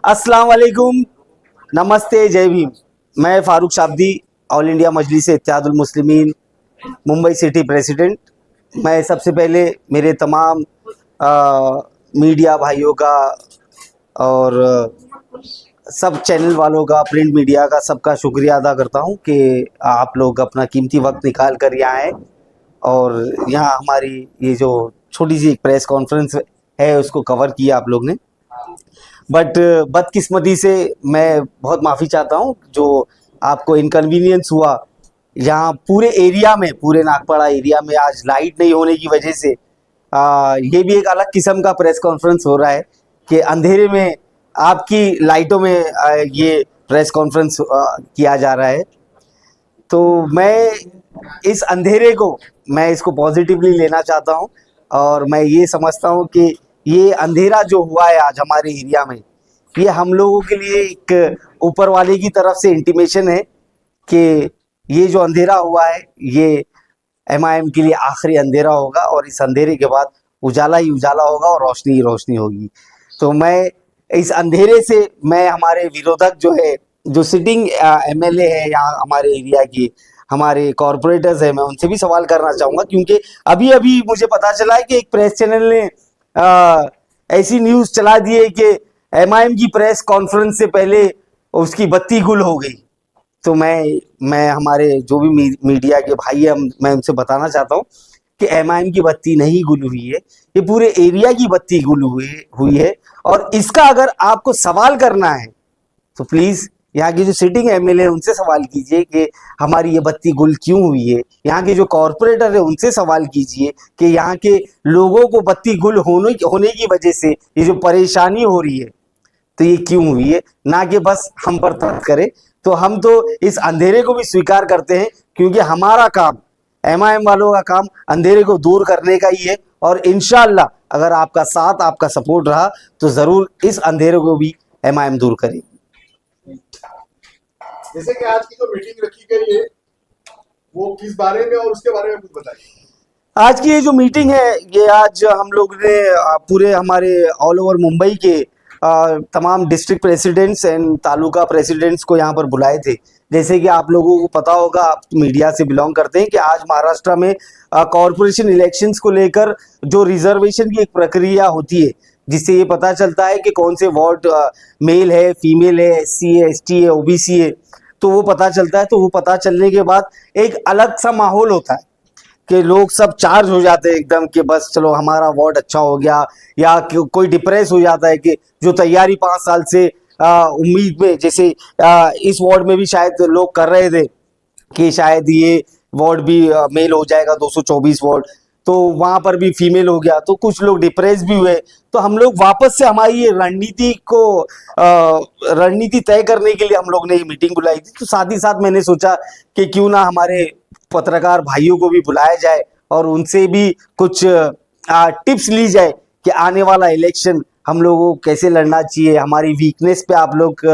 अस्सलाम वालेकुम, नमस्ते, जय भीम। मैं फारूक शाब्दी, ऑल इंडिया मजलिस इत्तेहादुल मुस्लिमीन मुंबई सिटी प्रेसिडेंट। मैं सबसे पहले मेरे तमाम मीडिया भाइयों का और सब चैनल वालों का, प्रिंट मीडिया का, सबका शुक्रिया अदा करता हूं कि आप लोग अपना कीमती वक्त निकाल कर यहाँ आए और यहाँ हमारी ये जो छोटी सी प्रेस कॉन्फ्रेंस है उसको कवर किया आप लोग ने। बट बदकिस्मती से मैं बहुत माफ़ी चाहता हूँ जो आपको इनकन्वीनियंस हुआ। यहाँ पूरे एरिया में, पूरे नागपाड़ा एरिया में आज लाइट नहीं होने की वजह से ये भी एक अलग किस्म का प्रेस कॉन्फ्रेंस हो रहा है कि अंधेरे में आपकी लाइटों में ये प्रेस कॉन्फ्रेंस किया जा रहा है। तो मैं इस अंधेरे को, मैं इसको पॉजिटिवली लेना चाहता हूँ और मैं ये समझता हूँ कि ये अंधेरा जो हुआ है आज हमारे एरिया में, ये हम लोगों के लिए एक ऊपर वाले की तरफ से इंटीमेशन है कि ये जो अंधेरा हुआ है ये एमआईएम के लिए आखिरी अंधेरा होगा और इस अंधेरे के बाद उजाला ही उजाला होगा और रोशनी ही रोशनी होगी। तो मैं इस अंधेरे से, मैं हमारे विरोधक जो है, जो सिटिंग एमएलए है यहाँ हमारे एरिया की, हमारे कॉरपोरेटर्स हैं, मैं उनसे भी सवाल करना चाहूँगा क्योंकि अभी अभी मुझे पता चला है कि एक प्रेस चैनल ने ऐसी न्यूज़ चला दी है कि एमआईएम की प्रेस कॉन्फ्रेंस से पहले उसकी बत्ती गुल हो गई। तो मैं हमारे जो भी मीडिया के भाई हैं, मैं उनसे बताना चाहता हूँ कि एमआईएम की बत्ती नहीं गुल हुई है, ये पूरे एरिया की बत्ती गुल हुई है। और इसका अगर आपको सवाल करना है तो प्लीज यहाँ की जो सिटिंग एमएलए है उनसे सवाल कीजिए कि हमारी ये बत्ती गुल क्यों हुई है। यहाँ के जो कॉरपोरेटर है उनसे सवाल कीजिए कि यहाँ के लोगों को बत्ती गुल होने की वजह से ये जो परेशानी हो रही है तो ये क्यों हुई है, ना कि बस हम पर तर्क करे। तो हम तो इस अंधेरे को भी स्वीकार करते हैं क्योंकि हमारा काम, एमआईएम वालों का काम अंधेरे को दूर करने का ही है और इंशाअल्लाह अगर आपका साथ, आपका सपोर्ट रहा तो जरूर इस अंधेरे को भी एमआईएम दूर करेगी। जैसे कि आज की जो मीटिंग रखी गई है वो किस बारे में और उसके बारे में कुछ बताइए। आज की ये जो मीटिंग है ये आज हम लोग ने पूरे हमारे ऑल ओवर मुंबई के तमाम district presidents and taluka presidents को यहाँ पर बुलाए थे। जैसे कि आप लोगों को पता होगा, आप मीडिया से बिलोंग करते हैं, कि आज महाराष्ट्र में कॉरपोरेशन इलेक्शंस को लेकर जो रिजर्वेशन की एक प्रक्रिया होती है जिससे ये पता चलता है कि कौन से वार्ड मेल है, फीमेल है, एससी है, एसटी है, ओबीसी है, तो वो पता चलता है। तो वो पता चलने के बाद एक अलग सा माहौल होता है कि लोग सब चार्ज हो जाते हैं एकदम कि बस चलो हमारा वार्ड अच्छा हो गया, या कोई डिप्रेस हो जाता है कि जो तैयारी 5 साल से उम्मीद में, जैसे इस वार्ड में भी शायद लोग कर रहे थे कि शायद ये वार्ड भी मेल हो जाएगा, 224 वार्ड, तो वहां पर भी फीमेल हो गया, तो कुछ लोग डिप्रेस भी हुए। तो हम लोग वापस से हमारी ये रणनीति तय करने के लिए हम लोग ने ये मीटिंग बुलाई थी। तो साथ ही साथ मैंने सोचा कि क्यों ना हमारे पत्रकार भाइयों को भी बुलाया जाए और उनसे भी कुछ टिप्स ली जाए कि आने वाला इलेक्शन हम लोगों को कैसे लड़ना चाहिए। हमारी वीकनेस पे आप लोग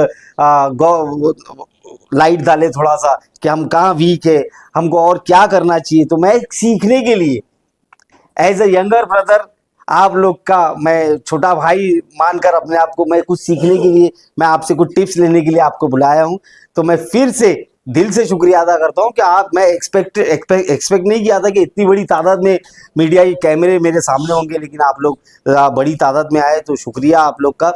लाइट डाले थोड़ा सा कि हम कहाँ वीक है, हमको और क्या करना चाहिए। तो मैं सीखने के लिए एज अ यंगर ब्रदर, आप लोग का मैं छोटा भाई मानकर अपने आप को, मैं कुछ सीखने के लिए, मैं आपसे कुछ टिप्स लेने के लिए आपको बुलाया हूं। तो मैं फिर से दिल से शुक्रिया अदा करता हूं कि मैं एक्सपेक्ट नहीं किया था कि इतनी बड़ी तादाद में मीडिया के कैमरे मेरे सामने होंगे, लेकिन आप लोग बड़ी तादाद में आए, तो शुक्रिया आप लोग का।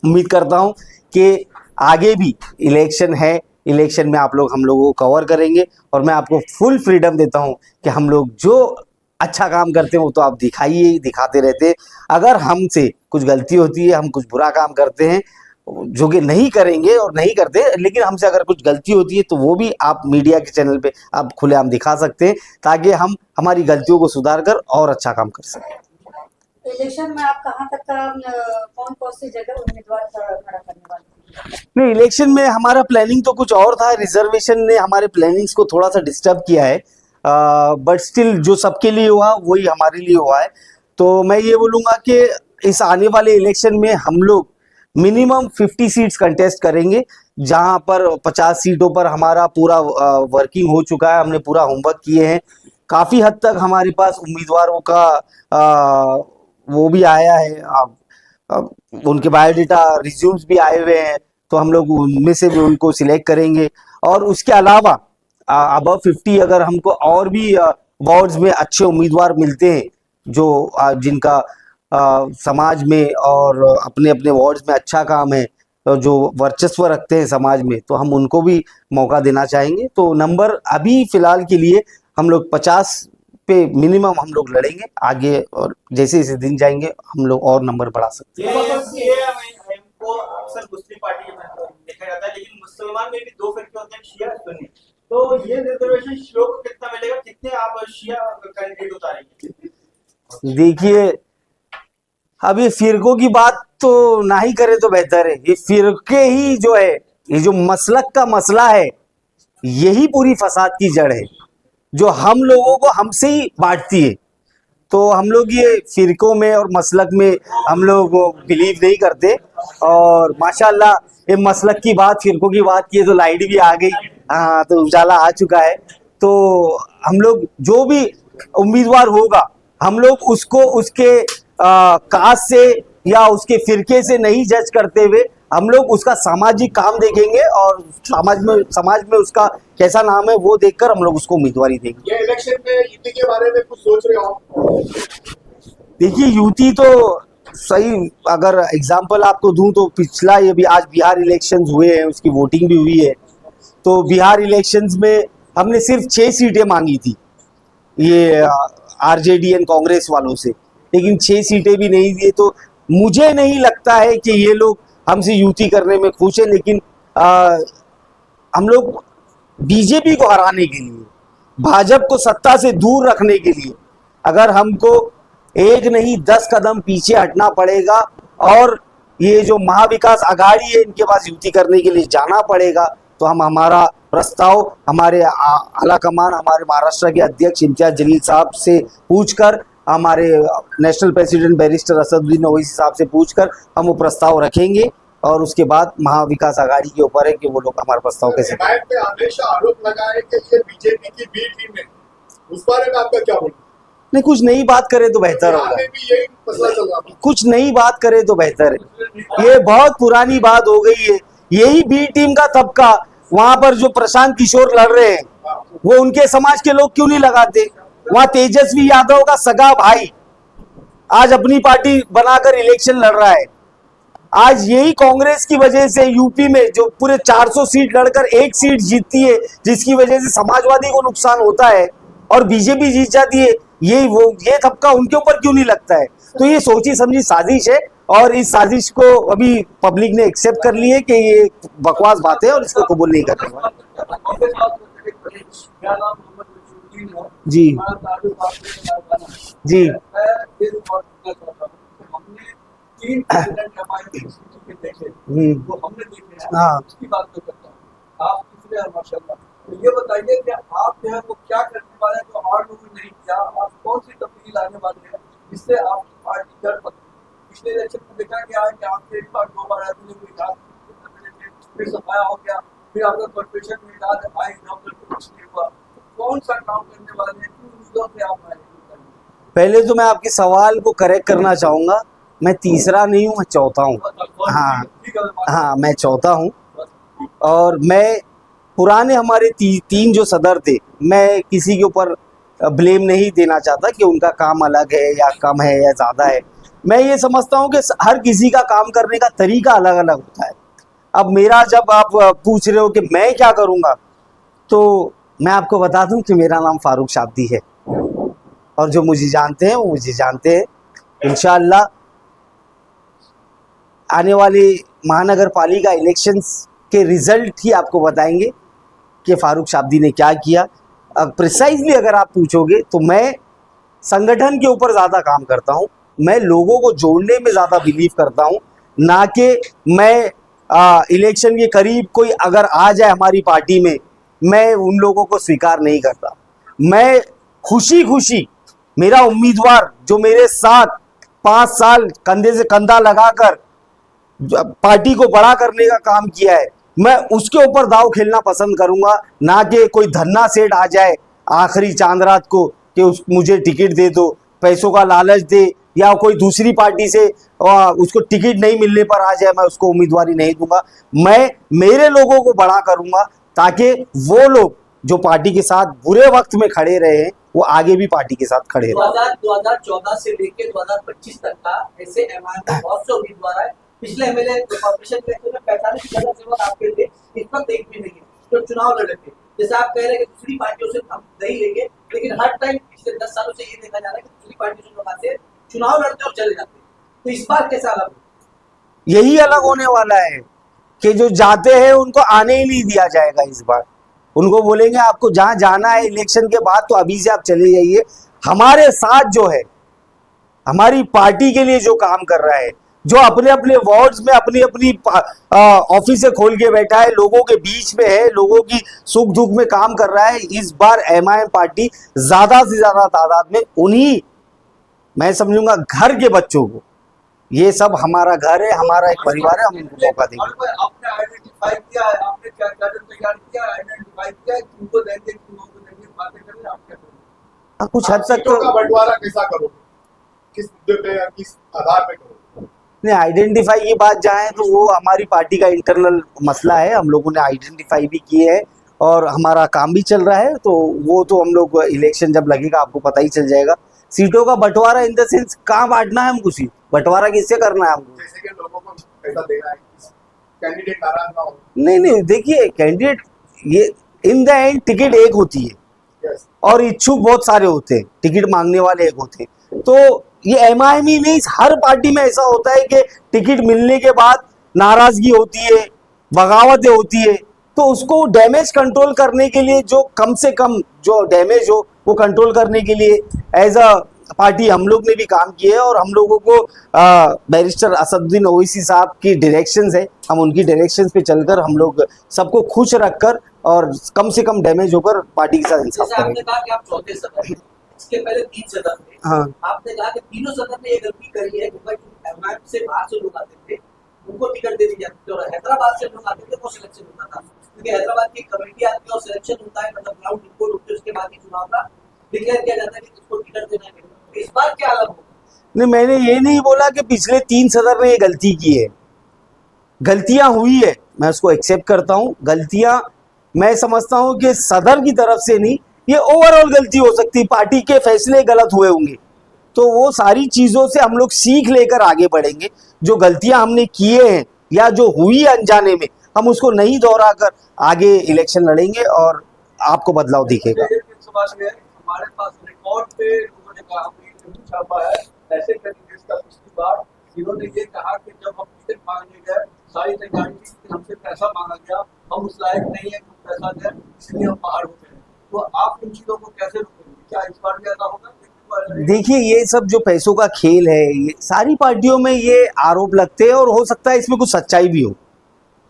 उम्मीद करता हूं कि आगे भी इलेक्शन है, इलेक्शन में आप लोग हम लोगों को कवर करेंगे और मैं आपको फुल फ्रीडम देता हूं कि हम लोग जो अच्छा काम करते हैं वो तो आप दिखाइए, दिखाते रहते हैं। अगर हमसे कुछ गलती होती है, हम कुछ बुरा काम करते हैं जो कि नहीं करेंगे और नहीं करते, लेकिन हमसे अगर कुछ गलती होती है तो वो भी आप मीडिया के चैनल पे आप खुलेआम दिखा सकते हैं ताकि हम हमारी गलतियों को सुधार कर और अच्छा काम कर सकें। इलेक्शन में आप कहाँ तक का कौन कौन सी जगह उम्मीदवार खड़ा करने वाले? नहीं, इलेक्शन में हमारा प्लानिंग तो कुछ और था। रिजर्वेशन ने हमारे प्लानिंग्स को थोड़ा सा डिस्टर्ब किया है, बट स्टिल जो सबके लिए हुआ वही हमारे लिए हुआ है। तो मैं ये बोलूँगा कि इस आने वाले इलेक्शन में हम लोग मिनिमम 50 सीट्स कंटेस्ट करेंगे, जहां पर 50 सीटों पर हमारा पूरा वर्किंग हो चुका है, हमने पूरा होमवर्क किए हैं। काफ़ी हद तक हमारे पास उम्मीदवारों का वो भी आया है, उनके बायोडाटा रिज्यूम्स भी आए हुए हैं, तो हम लोग उनमें से भी उनको सिलेक्ट करेंगे। और उसके अलावा अबव 50 अगर हमको और भी वार्ड्स में अच्छे उम्मीदवार मिलते हैं जो जिनका समाज में और अपने अपने वार्ड्स में अच्छा काम है, जो वर्चस्व रखते हैं समाज में, तो हम उनको भी मौका देना चाहेंगे। तो नंबर अभी फिलहाल के लिए हम लोग 50 पे मिनिमम हम लोग लड़ेंगे आगे, और जैसे जैसे दिन जाएंगे हम लोग और नंबर बढ़ा सकते हैं। ये हमको अक्सर मुस्लिम पार्टी में देखा जाता है, लेकिन मुसलमान में भी दो फिरके होते हैं, शिया सुन्नी। तो ये रिजर्वेशन शियों को कितना मिलेगा, कितने आप शिया कैंडिडेट उतारेंगे? देखिए, अब ये फिरकों की बात तो ना ही करें तो बेहतर है। ये फिरके ही जो है, ये जो मसलक का मसला है, यही पूरी फसाद की जड़ है, जो हम लोगों को हमसे ही बांटती है। तो हम लोग ये फिरकों में और मसलक में हम लोग बिलीव नहीं करते। और माशाल्लाह ये मसलक की बात, फिरकों की बात की तो लाइट भी आ गई, हाँ, तो उजाला आ चुका है। तो हम लोग जो भी उम्मीदवार होगा, हम लोग उसको उसके कास्ट से या उसके फिरके से नहीं जज करते हुए हम लोग उसका सामाजिक काम देखेंगे, और समाज में उसका कैसा नाम है वो देखकर हम लोग उसको उम्मीदवारी देंगे। ये इलेक्शन में यूपी के बारे में कुछ सोच रहे हो? देखिए, यूटी तो सही, अगर एग्जांपल आपको दूं तो पिछला ये भी आज बिहार इलेक्शंस हुए हैं, उसकी वोटिंग भी हुई है। तो बिहार इलेक्शंस में हमने सिर्फ 6 सीटें मांगी थी ये आरजेडी एंड कांग्रेस वालों से, लेकिन 6 सीटें भी नहीं दिए। तो मुझे नहीं लगता है कि ये लोग हमसे युति करने में खुश है, लेकिन हम लोग बीजेपी को हराने के लिए, भाजपा को सत्ता से दूर रखने के लिए अगर हमको एक नहीं 10 कदम पीछे हटना पड़ेगा, और ये जो महाविकास आघाड़ी है इनके पास युति करने के लिए जाना पड़ेगा, तो हम हमारा प्रस्ताव हमारे आला कमान, हमारे महाराष्ट्र के अध्यक्ष इम्तियाज जलील साहब से पूछकर, हमारे national president barrister Asaduddin Owaisi साहब से पूछकर हम वो प्रस्ताव रखेंगे, और उसके बाद महाविकास आघाड़ी के ऊपर है कि वो लोग हमारा प्रस्ताव कैसे। हिमायत पे हमेशा आरोप लगा है कि ये बीजेपी की बी टीम है, उस बारे में आपका क्या बोलना? नहीं, कुछ नई बात करे तो बेहतर होगा। आगे भी यही मसला चल रहा था। कुछ नई बात करे तो बेहतर है, ये बहुत पुरानी बात हो गई है। यही बी टीम का तबका, वहां पर जो प्रशांत किशोर लड़ रहे हैं, वो उनके समाज के लोग क्यों नहीं लगाते? वहां तेजस्वी यादव का सगा भाई आज अपनी पार्टी बनाकर इलेक्शन लड़ रहा है। आज यही कांग्रेस की वजह से यूपी में जो पूरे 400 सीट लड़कर 1 सीट जीतती है, जिसकी वजह से समाजवादी को नुकसान होता है, और बीजेपी जीत जाती है, ये तबका उनके ऊपर क्यों नहीं लगता है? तो ये सोची समझी साजिश है, और इस साजिश को अभी पब्लिक ने एक्सेप्ट कर ली है कि ये बकवास बात है और इसको कबूल नहीं कर रहे। जी जी हाँ, तो ये बताइए कि आप जो है वो क्या करने वाले हैं जो और लोगों ने नहीं किया? आप कौन सी तब्दीली लाने वाले हैं जिससे आपकी पार्टी कर सकती है? पिछले इलेक्शन में देखा गया है कि आपसे एक बार 2 बार फिर सफाया हो गया, फिर आपका कॉर्पोरेशन में आए कुछ नहीं हुआ। कौन सा काम करने वाले हैं, किन मुद्दों से आप आए? पहले तो मैं आपके सवाल को करेक्ट करना चाहूंगा, मैं तीसरा नहीं हूँ, मैं चौथा हूँ। हाँ, मैं चौथा हूँ। और मैं पुराने हमारे 3 जो सदर थे, मैं किसी के ऊपर ब्लेम नहीं देना चाहता कि उनका काम अलग है या कम है या ज़्यादा है। मैं ये समझता हूँ कि हर किसी का काम करने का तरीका अलग अलग होता है। अब मेरा, जब आप पूछ रहे हो कि मैं क्या करूँगा, तो मैं आपको बता दूं कि मेरा नाम फारूक शाब्दी है, और जो मुझे जानते हैं वो मुझे जानते हैं। इंशाअल्लाह आने वाले महानगर पालिका इलेक्शंस के रिजल्ट ही आपको बताएंगे कि फारूक शाब्दी ने क्या किया। प्रिसाइजली अगर आप पूछोगे तो मैं संगठन के ऊपर ज़्यादा काम करता हूँ, मैं लोगों को जोड़ने में ज़्यादा बिलीव करता हूँ, ना कि मैं इलेक्शन के करीब कोई अगर आ जाए हमारी पार्टी में, मैं उन लोगों को स्वीकार नहीं करता। मैं खुशी मेरा उम्मीदवार जो मेरे साथ 5 साल कंधे से कंधा लगाकर पार्टी को बड़ा करने का काम किया है, मैं उसके ऊपर दाव खेलना पसंद करूंगा, ना कि कोई धन्ना सेठ आ जाए आखिरी चांद रात को कि मुझे टिकट दे दो, पैसों का लालच दे या कोई दूसरी पार्टी से उसको टिकट नहीं मिलने पर आ जाए, मैं उसको उम्मीदवारी नहीं दूंगा। मैं मेरे लोगों को बड़ा करूंगा ताकि वो लोग जो पार्टी के साथ बुरे वक्त में खड़े रहे हैं वो आगे भी पार्टी के साथ खड़े रहे। 2014 से लेकर 2025 तक का ऐसे एमआईएम के बहुत से उम्मीदवार है। पिछले एमएलए कॉर्पोरेशन इलेक्शन में 45 जगह सेवक आपके थे, इस वक्त एक भी नहीं है तो चुनाव लड़े थे। जैसे आप कह रहे हैं कि दूसरी पार्टियों से हम नहीं लेंगे, लेकिन हर टाइम पिछले 10 सालों से ये देखा जा रहा है कि दूसरी पार्टियों से लोग आते हैं, चुनाव लड़ते और चले जाते हैं। तो इस बार कैसा अलग हो? यही अलग होने वाला है कि जो जाते हैं उनको आने ही नहीं दिया जाएगा इस बार। उनको बोलेंगे आपको जहां जाना है इलेक्शन के बाद तो अभी से आप चले जाइए। हमारे साथ जो है, हमारी पार्टी के लिए जो काम कर रहा है, जो अपने अपने वार्ड्स में अपनी अपनी ऑफिस खोल के बैठा है, लोगों के बीच में है, लोगों की सुख दुख में काम कर रहा है, इस बार एमआईएम पार्टी ज्यादा से ज्यादा तादाद में उन्हीं, मैं समझूंगा घर के बच्चों को, ये सब हमारा घर है, हमारा एक परिवार है, हम उनको मौका देंगे। आपने आइडेंटिफाई किया है, आपने क्या कैडर तैयार किया, आइडेंटिफाई किया है, किनको देंगे, किनको देंगे, बातें करें, आप क्या करेंगे? कुछ हद तक सीटों का तो बंटवारा कैसा करोगे, किस मुद्दे पे या किस आधार पे करोगे? नहीं, आइडेंटिफाई की बात जाए तो वो हमारी पार्टी का इंटरनल मसला है, हम लोगों ने आइडेंटिफाई भी किए है और हमारा काम भी चल रहा है। तो वो तो हम लोग इलेक्शन जब लगेगा आपको पता ही चल जाएगा। सीटों का बंटवारा इन द सेंस कहाँ बांटना है हमको, सीट बंटवारा किससे करना है हमको? जैसे कि लोगों को पैसा देना है, कैंडिडेट नाराज ना हो। नहीं, देखिए कैंडिडेट, ये इन द एंड टिकट एक होती है यस, और इच्छुक बहुत सारे होते हैं, टिकट मांगने वाले एक होते हैं। तो ये एमआईएम ही नहीं, हर पार्टी में ऐसा होता है कि टिकट मिलने के बाद नाराजगी होती है, बगावतें होती है। तो उसको डैमेज कंट्रोल करने के लिए जो कम से कम जो डैमेज हो वो कंट्रोल करने के लिए एज अ पार्टी हम लोग ने भी काम किए है और हम लोगों को बैरिस्टर असदुद्दीन ओवैसी साहब की डायरेक्शंस है, हम उनकी डायरेक्शंस पे चलकर हम लोग सबको खुश रखकर और कम से कम डैमेज होकर पार्टी के साथ इंसाफ जैसे आपने करेंगे। कहा कि आप चौथे सदन हैं, इसके पहले 3 सदन थे। हाँ। आपने कहा कि तीनों सदन ने ये गलती करी है कि भाई एमआईएम से बाहर से लोग आते थे, उनको टिकट दे दी जाती थी, और हैदराबाद से लोग आते थे वो सिलेक्शन होता था, क्योंकि हैदराबाद की कमेटी आती है और सिलेक्शन होता है, मतलब ग्राउंड रिपोर्ट होती है, उसके बाद ही चुनाव का डिक्लेयर किया जाता है कि किसको टिकट देना है। इस बार क्या अलग होगा? नहीं, मैंने ये नहीं बोला कि पिछले 3 सदन ने ये गलती की है। गलतियां हुई है, मैं उसको एक्सेप्ट करता हूं। गलतियां मैं समझता हूं कि सदर की तरफ से नहीं, ये ओवरऑल गलती हो सकती है, पार्टी के फैसले गलत हुए होंगे। तो वो सारी चीज़ों से हम लोग सीख लेकर आगे बढ़ेंगे। जो गलतियां हमने किए हैं या जो हुई अनजाने में, हम उसको नहीं दोहरा कर आगे इलेक्शन लड़ेंगे और आपको बदलाव दिखेगा। हमारे पास रिकॉर्ड पे लोगों ने कहा, हमने इंटरव्यू छापा है ऐसे कैंडिडेट्स का पिछली बार, जिन्होंने ये कहा कि जब हम टिकट मांगने गए सारी तैयारी थी, लेकिन हमसे पैसा मांगा गया, हम उस लायक नहीं है कि पैसा दें, इसलिए हम बाहर हो गए। तो आप इन चीजों को कैसे रोकेंगे? क्या इस बार भी ऐसा होगा? देखिए, ये सब जो पैसों का खेल है, ये सारी पार्टियों में ये आरोप लगते हैं और हो सकता है इसमें कुछ सच्चाई भी हो।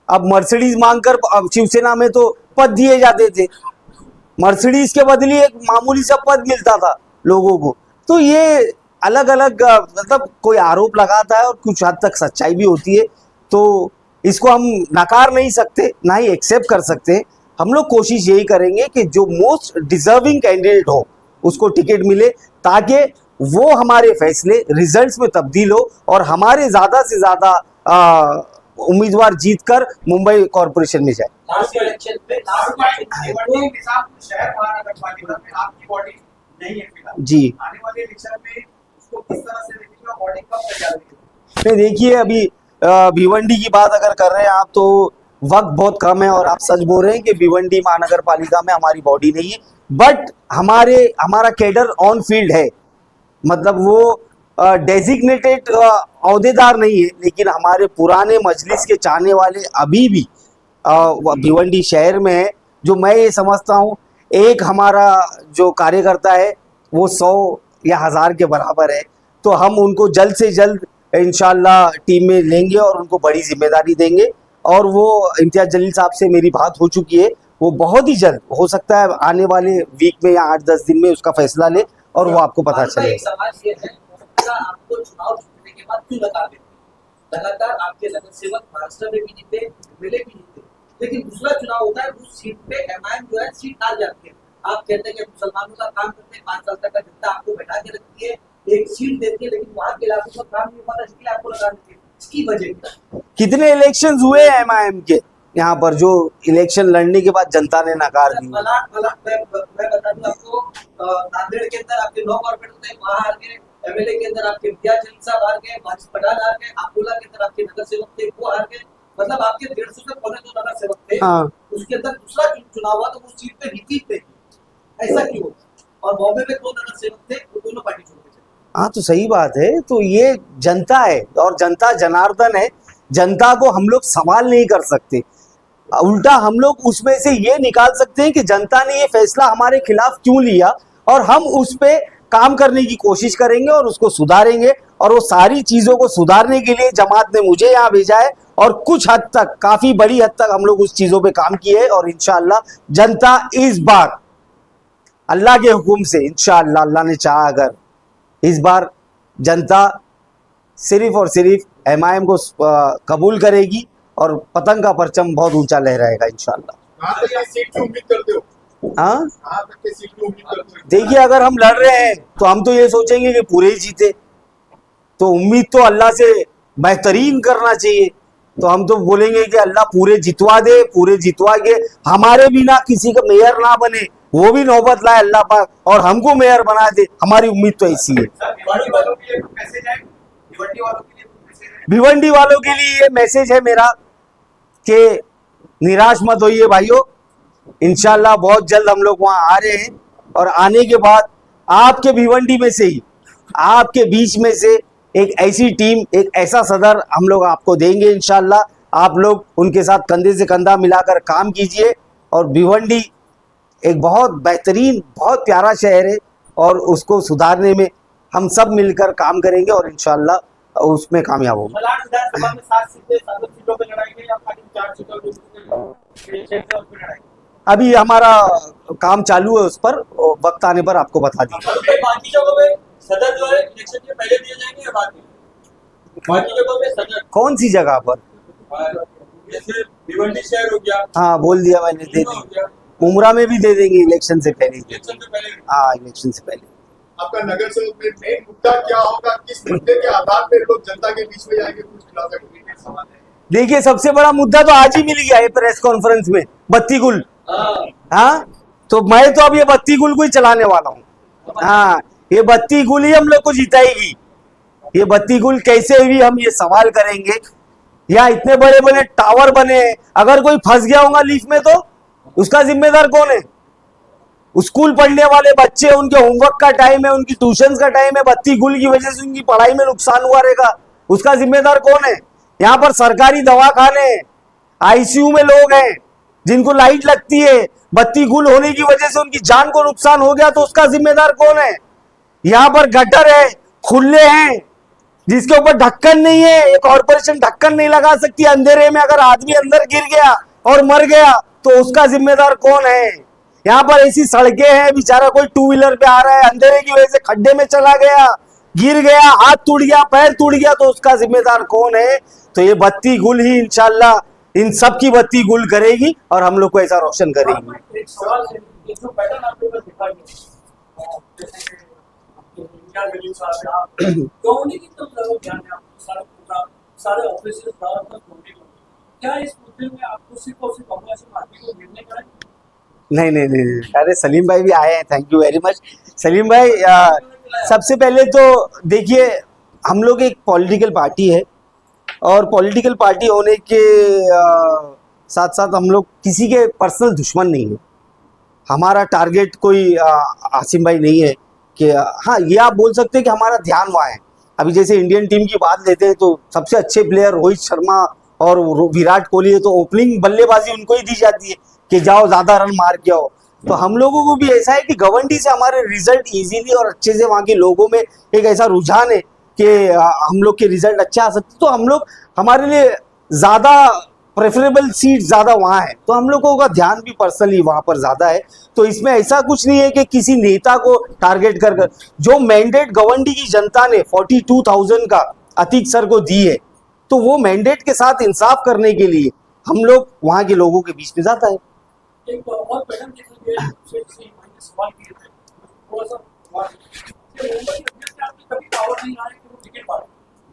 अब मर्सिडीज मांगकर अब शिवसेना में तो पद दिए जाते थे, मर्सिडीज के बदले एक मामूली सा पद मिलता था लोगों को। तो ये अलग अलग मतलब कोई आरोप लगाता है और कुछ हद तक सच्चाई भी होती है। तो इसको हम नकार नहीं सकते, ना ही एक्सेप्ट कर सकते। हम लोग कोशिश यही करेंगे कि जो मोस्ट डिजर्विंग कैंडिडेट हो उसको टिकट मिले, ताकि वो हमारे फैसले रिजल्ट्स में तब्दील हो और हमारे ज़्यादा से ज़्यादा उम्मीदवार जीतकर मुंबई कॉरपोरेशन में जाए। लास्ट इलेक्शन पे शहर महानगर पालिका में आपकी बॉडी नहीं है फिलहाल जी। आने वाले इलेक्शन में उसको किस तरह से देखेंगे और बॉडी कब तैयार होगी? नहीं, देखिए, अभी भिवंडी की बात अगर कर रहे हैं आप तो वक्त बहुत कम है और आप सच बोल रहे हैं कि भिवंडी महानगर पालिका में हमारी बॉडी नहीं है। बट हमारा कैडर ऑन फील्ड है, मतलब वो डेजिग्नेटेड अहदेदार नहीं है, लेकिन हमारे पुराने मजलिस के चाहने वाले अभी भी भिवंडी शहर में है। जो मैं ये समझता हूँ, एक हमारा जो कार्यकर्ता है वो 100 या 1000 के बराबर है। तो हम उनको जल्द से जल्द इंशाल्लाह टीम में लेंगे और उनको बड़ी जिम्मेदारी देंगे। और वो इम्तियाज जलील साहब से मेरी बात हो चुकी है, वो बहुत ही जल्द, हो सकता है आने वाले वीक में या 8-10 दिन में उसका फैसला ले और वो आपको पता एक चलेगा। सवाल ये है, आपको चुनाव जीतने के बाद क्यों लगातार आपके नगर सेवक महाराष्ट्र में भी जीते, एमएलए भी जीते, लेकिन दूसरा चुनाव होता है उस सीट पे एमआईएम जो है सीट हार जाती है। आप कहते हैं कि मुसलमानों का काम करते हैं, 5 साल तक का जनता आपको बैठा के रखती है, एक सीट देती है, लेकिन वहाँ के इलाकों में काम नहीं होता, इसलिए आपको लगा देती है। इसकी वजह क्या? कितने इलेक्शंस हुए हैं एमआईएम के यहाँ पर जो इलेक्शन लड़ने के बाद जनता ने नकार दी? मैं बता दूं आपको, नांदेड़ के अंदर आपके 9 कॉर्पोरेटर थे, वहाँ हार गए। एमएलए के अंदर आपके विद्या जैन साहब हार गए, मानस पठान हार गए, अकोला के अंदर आपके नगर सेवक थे, वो हार गए। मतलब आपके 150 से 250 नगर सेवक थे। हाँ। उसके अंदर दूसरा चुनाव हुआ तो उस सीट पे रिपीट थे, ऐसा क्यों? और बॉम्बे में 2 नगर सेवक थे, वो दोनों पार्टी छोड़ के चले। हाँ तो सही बात है। तो ये जनता है और जनता जनार्दन है। जनता को हम लोग सवाल नहीं कर सकते, उल्टा हम लोग उसमें से ये निकाल सकते हैं कि जनता ने ये फैसला हमारे खिलाफ क्यों लिया, और हम उस पे काम करने की कोशिश करेंगे और उसको सुधारेंगे। और वो सारी चीजों को सुधारने के लिए जमात ने मुझे यहाँ भेजा है, और कुछ हद तक, काफी बड़ी हद तक हम लोग उस चीजों पे काम किए, और इंशाअल्लाह जनता इस बार अल्लाह के हुक्म से, इंशाअल्लाह अल्लाह ने चाहा अगर, इस बार जनता सिर्फ और सिर्फ एमआईएम को कबूल करेगी और पतंग का परचम बहुत ऊंचा लहराएगा इंशाअल्लाह। कहाँ तक की सीट की उम्मीद करते हो? हाँ कहाँ तक की सीट की उम्मीद करते हो? देखिए, अगर हम लड़ रहे हैं तो हम तो ये सोचेंगे कि पूरे ही जीते, तो उम्मीद तो अल्लाह से बेहतरीन करना चाहिए। तो हम तो बोलेंगे कि अल्लाह पूरे जितवा दे, पूरे जितवा के हमारे बिना किसी का मेयर ना बने, वो भी नौबत लाए अल्लाह पाक, और हमको मेयर बना दे। हमारी उम्मीद तो ऐसी है। भिवंडी वालों के लिए मैसेज है, भिवंडी वालों के लिए मैसेज है। भिवंडी वालों के लिए ये मैसेज है मेरा कि निराश मत होइए भाइयों, इंशाल्लाह बहुत जल्द हम लोग वहां आ रहे हैं, और आने के बाद आपके भिवंडी में से ही, आपके बीच में से एक ऐसी टीम, एक ऐसा सदर हम लोग आपको देंगे इंशाल्लाह। आप लोग उनके साथ कंधे से कंधा मिलाकर काम कीजिए, और भिवंडी एक बहुत बेहतरीन, बहुत प्यारा शहर है, और उसको सुधारने में हम सब मिलकर काम करेंगे और इंशाल्लाह उसमें कामयाब होंगे। मलाड विधानसभा में 7 सीटें, 7 सीटों पे लड़ाई गई, अब खाली 4 सीटों पे लड़ाई। अभी हमारा काम चालू है, उस पर वक्त आने पर आपको बता देंगे। तो बाकी जगहों में सदर जो है इलेक्शन के पहले दिए जाएंगे या बाद में? बाकी जगहों में सदर कौन सी जगह पर? जैसे भिवंडी शहर हो गया, हाँ बोल दिया मैंने, दे हो देंगे। गया, उमरा में भी दे देंगे इलेक्शन से पहले। इलेक्शन से पहले। हाँ इलेक्शन से पहले। आपका नगर सेवक में मेन मुद्दा क्या होगा? किस मुद्दे के आधार पर लोग जनता के बीच में जाएंगे, कुछ खुलासा करेंगे? सवाल है। देखिए, सबसे बड़ा मुद्दा तो आज ही मिल गया है प्रेस कॉन्फ्रेंस में, बत्ती गुल। हाँ तो मैं तो अब ये बत्ती गुल को ही चलाने वाला हूँ। हाँ, ये बत्ती गुल ही हम लोग को जिताएगी। ये बत्ती गुल कैसे भी हम ये सवाल करेंगे। यहाँ इतने बड़े बड़े टावर बने हैं, अगर कोई फंस गया होगा लीफ में तो उसका जिम्मेदार कौन है? स्कूल पढ़ने वाले बच्चे, उनके होमवर्क का टाइम है, उनकी ट्यूशन का टाइम है, बत्ती गुल की वजह से उनकी पढ़ाई में नुकसान हुआ रहेगा, उसका जिम्मेदार कौन है? यहाँ पर सरकारी दवाखाने, आईसीयू में लोग हैं जिनको लाइट लगती है, बत्ती गुल होने की वजह से उनकी जान को नुकसान हो गया तो उसका जिम्मेदार कौन है? यहाँ पर गटर है, खुले हैं, जिसके ऊपर ढक्कन नहीं है, ये कॉर्पोरेशन ढक्कन नहीं लगा सकती। अंधेरे में अगर आदमी अंदर गिर गया और मर गया तो उसका जिम्मेदार कौन है? यहाँ पर ऐसी सड़कें हैं, बेचारा कोई 2 व्हीलर पे आ रहा है, अंधेरे की वजह से खड्डे में चला गया, गिर गया, हाथ टूट गया, पैर टूट गया, तो उसका जिम्मेदार कौन है? तो ये बत्ती गुल ही इंशाल्लाह इन सब की बत्ती गुल करेगी और हम लोग को ऐसा रोशन करेगी। एक सवाल है, ये जो पैटर्न आपके पास दिखा गया, जैसे कि आपके इंडिया में साहब आप गवर्नमेंट की तो जरूर ध्यान है, आपको सारे ऑफिस ज्यादातर गवर्नमेंट, क्या इस मुद्दे में आपको सिर्फ और सिर्फ बंगला से पार्टी को गिरने का है? नहीं, अरे सलीम भाई भी आए हैं, thank you very much Salim भाई। सबसे पहले तो देखिए, हम लोग एक पॉलिटिकल पार्टी है, और पॉलिटिकल पार्टी होने के साथ साथ हम लोग किसी के पर्सनल दुश्मन नहीं है। हमारा टारगेट कोई आसिम भाई नहीं है कि हाँ, ये आप बोल सकते हैं कि हमारा ध्यान वहाँ है। अभी जैसे इंडियन टीम की बात लेते हैं तो सबसे अच्छे प्लेयर रोहित शर्मा और विराट कोहली है, तो ओपनिंग बल्लेबाजी उनको ही दी जाती है कि जाओ ज़्यादा रन मार के आओ। तो हम लोगों को भी ऐसा है कि गवर्नमेंट से हमारे रिजल्ट इजीली और अच्छे से, वहाँ के लोगों में एक ऐसा रुझान है कि हम लोग के रिजल्ट अच्छे आ सकते, तो हम लोग, हमारे लिए ज़्यादा प्रेफरेबल सीट ज़्यादा वहाँ है, तो हम लोगों का ध्यान भी पर्सनली वहाँ पर ज़्यादा है। तो इसमें ऐसा कुछ नहीं है कि किसी नेता को टारगेट कर जो मैंडेट गवर्नमेंट की जनता ने 42,000 का अतीक सर को दी है, तो वो मैंडेट के साथ इंसाफ करने के लिए हम लोग वहाँ के लोगों के बीच में जाता है। एक और पैटर्न दिखा गया है, सवाल किए थे थोड़ा सा कि मुंबई इंडियंस के आपने कभी पावर नहीं आया कि वो टिकट पाए,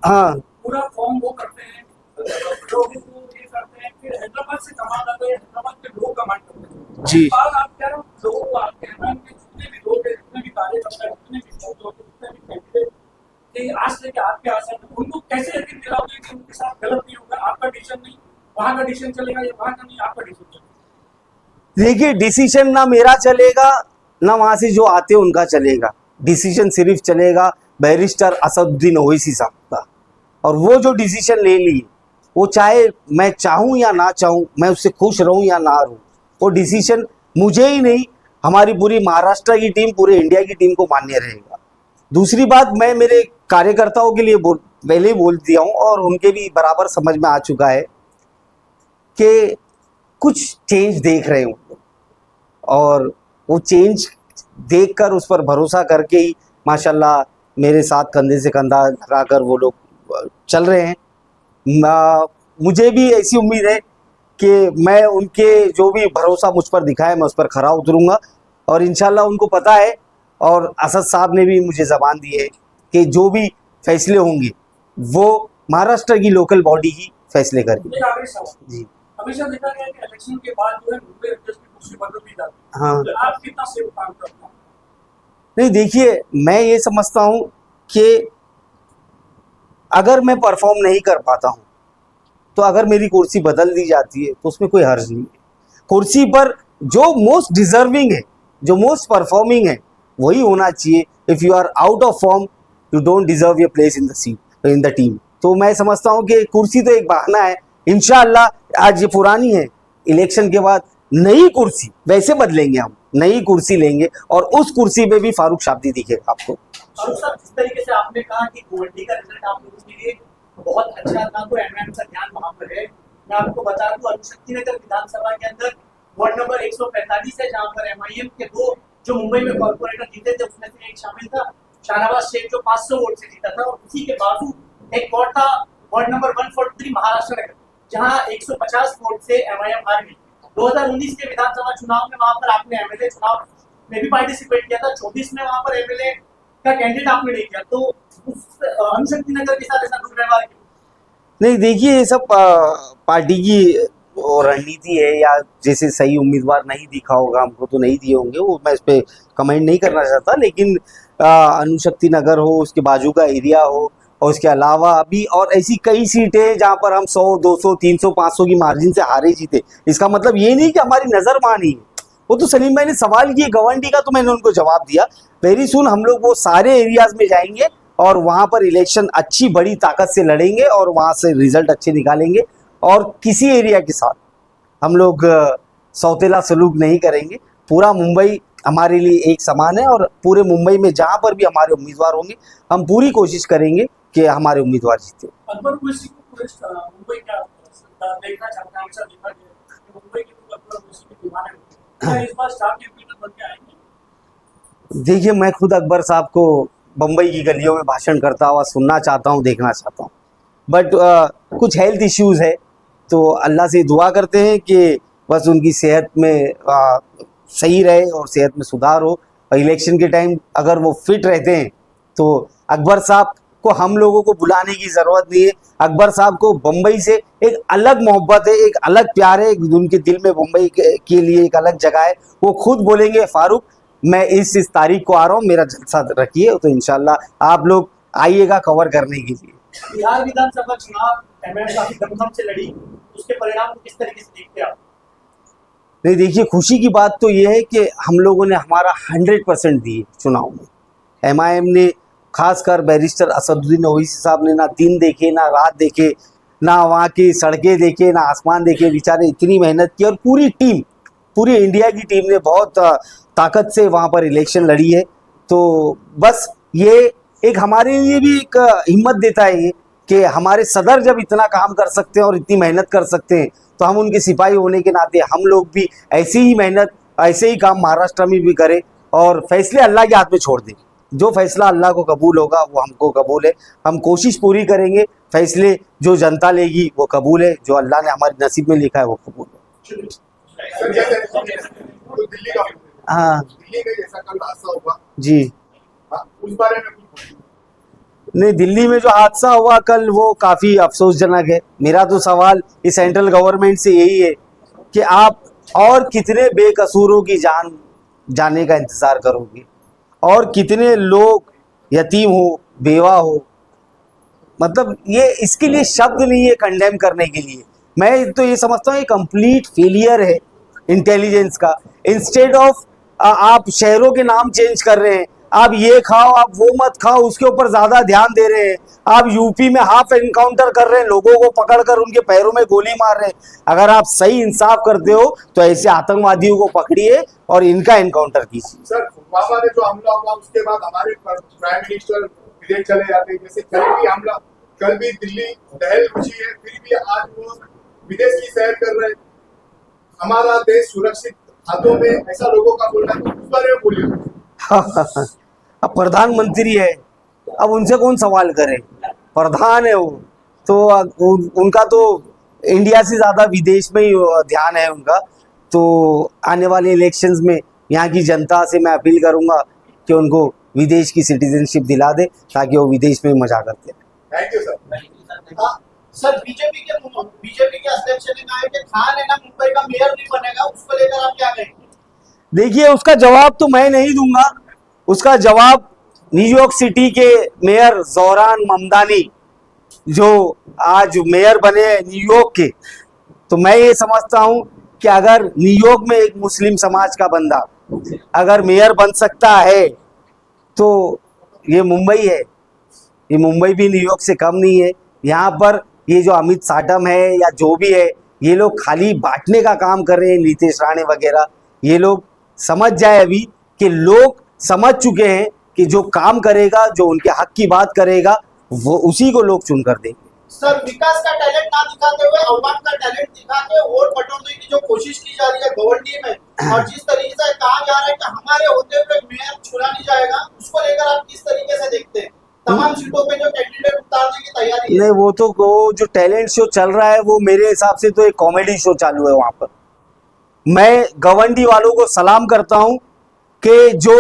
हाँ पूरा फॉर्म वो करते हैं, लोगों को ये करते हैं, फिर हैदराबाद से कमांड आता है, हैदराबाद के लोग कमांड करते हैं। जी। और आप कह रहे हो लोगों को आपके हैदराबाद के जितने भी लोग हैं, जितने भी कार्यकर्ता हैं, जितने भी लोग हैं, जितने भी कैंडिडेट कि आज लेके आपके आसन में उनको कैसे यकीन दिलाओगे कि उनके साथ गलत नहीं होगा, आपका डिसीजन नहीं, वहाँ का डिसीजन चलेगा या वहाँ का नहीं, आपका डिसीजन चलेगा। देखिए, डिसीजन ना मेरा चलेगा ना वहां से जो आते हैं उनका चलेगा। डिसीजन सिर्फ चलेगा बैरिस्टर असदुद्दीन ओवैसी साहब का, और वो जो डिसीजन ले लिए, वो चाहे मैं चाहूँ या ना चाहूँ, मैं उससे खुश रहूँ या ना रहूँ, वो डिसीजन मुझे ही नहीं, हमारी पूरी महाराष्ट्र की टीम, पूरे इंडिया की टीम को मान्य रहेगा। दूसरी बात, मैं मेरे कार्यकर्ताओं के लिए पहले ही बोल दिया हूँ और उनके भी बराबर समझ में आ चुका है कि कुछ चेंज देख रहे हूँ, और वो चेंज देखकर उस पर भरोसा करके ही माशाल्लाह मेरे साथ कंधे से कंधा लगाकर वो लोग चल रहे हैं। मुझे भी ऐसी उम्मीद है कि मैं उनके जो भी भरोसा मुझ पर दिखाए, मैं उस पर खरा उतरूंगा, और इंशाल्लाह उनको पता है, और असद साहब ने भी मुझे ज़बान दी है कि जो भी फैसले होंगे वो महाराष्ट्र की लोकल बॉडी ही फैसले करेगी। एक आखिरी सवाल, जी हमेशा देखा गया है कि इलेक्शन के बाद जो है मुंबई इंडियंस की कुर्सी बदल दी जाती है। हाँ। तो आप कितना सेफ काम करते हैं? नहीं, देखिए, मैं ये समझता हूँ कि अगर मैं परफॉर्म नहीं कर पाता हूँ तो अगर मेरी कुर्सी बदल दी जाती है तो उसमें कोई हर्ज नहीं है। कुर्सी पर जो मोस्ट डिजर्विंग है, जो मोस्ट परफॉर्मिंग है, वही होना चाहिए। If you are out of form, you don't deserve your place in the seat, in the team. तो मैं समझता हूँ कि कुर्सी तो एक बहाना है। इंशाअल्लाह आज ये पुरानी है, इलेक्शन के बाद नई कुर्सी वैसे बदलेंगे, हम नई कुर्सी लेंगे और उस कुर्सी पे भी फारूक शाब्दी दिखेगा आपको। और सर, जिस तरीके से आपने कहा कि गुवाहाटी का रिजल्ट आप लोगों के लिए बहुत अच्छा था, तो एमआईएम का ध्यान वहां पर है। मैं आपको बता दूं, अणुशक्ति नगर विधानसभा के अंदर वार्ड नंबर 145 है, जहां पर एमआईएम के दो जो मुंबई में कॉर्पोरेटर जीते थे, उसमें से एक शामिल था शाहनवाज शेख, जो 500 वोट से जीता था। और उसी के बाजू एक वार्ड था, वार्ड नंबर 143 महाराष्ट्र नगर, जहां 150 वोट से एमआईएम हार गई। 2019 के विधानसभा चुनाव में वहां पर आपने एमएलए चुनाव में भी पार्टिसिपेट किया था, 24 में वहां पर एमएलए का कैंडिडेट आपने नहीं किया, तो उस अणुशक्ति नगर के साथ ऐसा दुर्व्यवहार क्यों? नहीं, देखिए, ये सब पार्टी की रणनीति है, या जैसे सही उम्मीदवार नहीं दिखा होगा हमको तो नहीं दिए होंगे, वो मैं इस पर कमेंट नहीं करना चाहता। लेकिन अणुशक्ति नगर हो, उसके बाजू का एरिया हो, और उसके अलावा अभी और ऐसी कई सीटें जहाँ पर हम 100, 200, 300, 500 की मार्जिन से हारे जीते। इसका मतलब ये नहीं कि हमारी नज़र मानी है। वो तो सलीम भाई ने सवाल किए गवर्नमेंट का, तो मैंने उनको जवाब दिया। वेरी सुन हम लोग वो सारे एरियाज में जाएंगे और वहाँ पर इलेक्शन अच्छी बड़ी ताकत से लड़ेंगे और वहाँ से रिजल्ट अच्छे निकालेंगे, और किसी एरिया के साथ हम लोग सौतेला सलूक नहीं करेंगे। पूरा मुंबई हमारे लिए एक समान है, और पूरे मुंबई में जहाँ पर भी हमारे उम्मीदवार होंगे, हम पूरी कोशिश करेंगे कि हमारे उम्मीदवार जीते। अकबर ओवैसी को पूरे मुंबई का देखना चाहता है, हमेशा देखा गया है कि मुंबई के लोग अकबर ओवैसी की दीवाने होते हैं। क्या इस बार स्टार कैंपेनर बन के आएंगे? देखिए, मैं खुद अकबर साहब को बम्बई की गलियों में भाषण करता हुआ सुनना चाहता हूँ, देखना चाहता हूँ, बट कुछ हेल्थ इश्यूज़ है, तो अल्लाह से दुआ करते हैं कि बस उनकी सेहत में सही रहे और सेहत में सुधार हो। और इलेक्शन के टाइम अगर वो फिट रहते हैं तो अकबर साहब को हम लोगों को बुलाने की ज़रूरत नहीं है। अकबर साहब को बम्बई से एक अलग मोहब्बत है, एक अलग प्यार है, उनके दिल में बम्बई के लिए एक अलग जगह है। वो खुद बोलेंगे, फारूक मैं इस तारीख को आ रहा हूँ, मेरा जलसा रखिए, तो इंशाल्लाह आप लोग आइएगा कवर करने के लिए। बिहार विधानसभा चुनाव एमआईएम काफी दमखम से लड़ी, उसके परिणाम को किस तरीके से देखते हैं आप? नहीं, देखिए, खुशी की बात तो ये है कि हम लोगों ने हमारा 100% दिए चुनाव में। एमआईएम ने, खासकर बैरिस्टर असदुद्दीन ओवैसी साहब ने ना दिन देखे ना रात देखे, ना वहाँ की सड़कें देखे ना आसमान देखे, बेचारे इतनी मेहनत की, और पूरी टीम, पूरी इंडिया की टीम ने बहुत ताकत से वहाँ पर इलेक्शन लड़ी है। तो बस ये एक हमारे लिए भी एक हिम्मत देता है ये कि हमारे सदर जब इतना काम कर सकते हैं और इतनी मेहनत कर सकते हैं, तो हम उनके सिपाही होने के नाते हम लोग भी ऐसी ही मेहनत, ऐसे ही काम महाराष्ट्र में भी करें, और फैसले अल्लाह के हाथ में छोड़ दें। जो फैसला अल्लाह को कबूल होगा वो हमको कबूल है। हम कोशिश पूरी करेंगे, फैसले जो जनता लेगी वो कबूल है, जो अल्लाह ने हमारे नसीब में लिखा है वो कबूल है। तो दिल्ली का हाँ दिल्ली में जैसा कल हादसा हुआ, जी, हाँ, उस बारे में कुछ बोलिए। नहीं, दिल्ली में जो हादसा हुआ कल वो काफ़ी अफसोसजनक है। मेरा तो सवाल इस सेंट्रल गवर्नमेंट से यही है कि आप और कितने बेकसूरों की जान जाने का इंतज़ार करोगे, और कितने लोग यतीम हो, बेवा हो। मतलब ये इसके लिए शब्द नहीं है कंडेम करने के लिए। मैं तो ये समझता हूँ ये कंप्लीट फेलियर है इंटेलिजेंस का। इंस्टेड ऑफ आप शहरों के नाम चेंज कर रहे हैं, आप ये खाओ, आप वो मत खाओ, उसके ऊपर ज़्यादा ध्यान दे रहे हैं। आप यूपी में हाफ एनकाउंटर कर रहे हैं, लोगों को पकड़कर उनके पैरों में गोली मार रहे हैं। अगर आप सही इंसाफ करते हो तो ऐसे आतंकवादियों को पकड़िए और इनका एनकाउंटर कीजिए। सर, पुलवामा में जो हमला हुआ उसके बाद हमारे प्राइम मिनिस्टर विदेश चले जाते हैं, जैसे कल भी दिल्ली दहल हुई है, फिर भी आज वो विदेश की सैर कर रहे हैं। हमारा देश सुरक्षित हाथों में, ऐसा लोगों का बोलना है, उस बारे में बोलिए। अब प्रधानमंत्री है, अब उनसे कौन सवाल करे, प्रधान है वो तो उनका तो इंडिया से ज़्यादा विदेश में ही ध्यान है उनका। तो आने वाले इलेक्शंस में यहाँ की जनता से मैं अपील करूँगा कि उनको विदेश की सिटीजनशिप दिला दे ताकि वो विदेश में मजा करते हैं। Thank you sir. Sir, BJP के अध्यक्ष ने कहा है कि खान है ना मुंबई का मेयर नहीं बनेगा, उसको लेकर आप क्या कहेंगे? देखिए, उसका जवाब तो मैं नहीं दूंगा। उसका जवाब न्यूयॉर्क सिटी के मेयर ज़ोहरान ममदानी जो आज मेयर बने हैं न्यूयॉर्क के, तो मैं ये समझता हूँ कि अगर न्यूयॉर्क में एक मुस्लिम समाज का बंदा अगर मेयर बन सकता है तो ये मुंबई है, ये मुंबई भी न्यूयॉर्क से कम नहीं है। यहाँ पर ये जो अमित साटम है या जो भी है, ये लोग खाली बांटने का काम कर रहे हैं, नीतीश राणे वगैरह। ये लोग समझ जाए अभी कि लोग समझ चुके हैं कि जो काम करेगा, जो उनके हक की बात करेगा, वो उसी को लोग चुन कर देंगे। सर, विकास का टैलेंट ना दिखाते हुए अवमान का टैलेंट दिखा के वोट बटोरने की जो कोशिश की जा रही है गवर्नमेंट में, और जिस तरीके से कहा जा रहा है कि हमारे होते हुए मेयर चुना नहीं जाएगा, उसको लेकर आप किस तरीके से देखते हैं? तमाम सीटों पे जो कैंडिडेट उतारने की तैयारी है। नहीं, वो तो वो जो टैलेंट शो चल रहा है वो मेरे हिसाब से तो एक कॉमेडी शो चालू है वहाँ पर। मैं गवर्नमेंट वालों को सलाम करता हूँ कि जो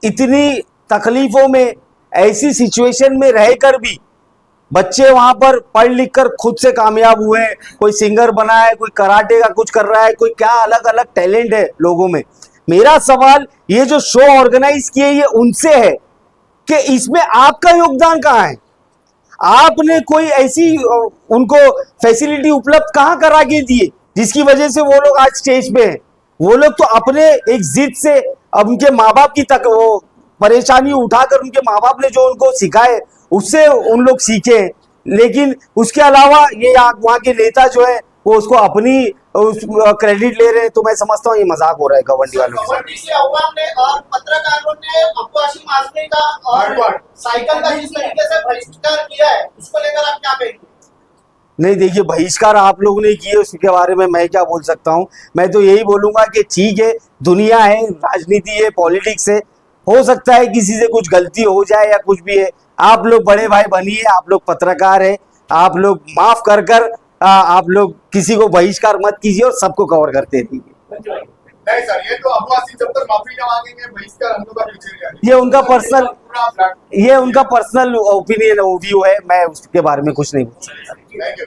इतनी तकलीफों में, ऐसी सिचुएशन में रहकर भी बच्चे वहां पर पढ़ लिख कर खुद से कामयाब हुए हैं। कोई सिंगर बना है, कोई कराटे का कुछ कर रहा है, कोई क्या अलग अलग टैलेंट है लोगों में। मेरा सवाल ये जो शो ऑर्गेनाइज किए ये उनसे है कि इसमें आपका योगदान कहाँ है? आपने कोई ऐसी उनको फैसिलिटी उपलब्ध कहाँ करा के दिए जिसकी वजह से वो लोग आज स्टेज पे हैं? वो लोग तो अपने एक जिद से, अब उनके माँ बाप की तक वो परेशानी उठाकर उनके माँ बाप ने जो उनको सिखाए उससे उन लोग सीखे। लेकिन उसके अलावा ये वहाँ के नेता जो है वो उसको अपनी क्रेडिट ले रहे हैं। तो मैं समझता हूँ ये मजाक हो रहा है गवर्नमेंट वालों के साथ। गवर्नमेंट से अवाम ने और पत्रकारों ने अब्बासी आजमी का और साइकिल का जिस तरीके से बहिष्कार किया है, उसको लेकर आप क्या कहेंगे? नहीं, देखिए, बहिष्कार आप लोगों ने किए, उसके बारे में मैं क्या बोल सकता हूँ। मैं तो यही बोलूंगा कि ठीक है, दुनिया है, राजनीति है, पॉलिटिक्स है, हो सकता है किसी से कुछ गलती हो जाए या कुछ भी है। आप लोग बड़े भाई बनिए, आप लोग पत्रकार हैं, आप लोग माफ कर कर आप लोग किसी को बहिष्कार मत कीजिए और सबको कवर करते रहिए। नहीं सर, ये तो अब्बासी जब तक माफी न मांगेंगे बहिष्कार हम लोग का पीछे नहीं आएगा। ये उनका पर्सनल ओपिनियन व्यू है, मैं उसके बारे में कुछ नहीं बोल सकता। Thank you.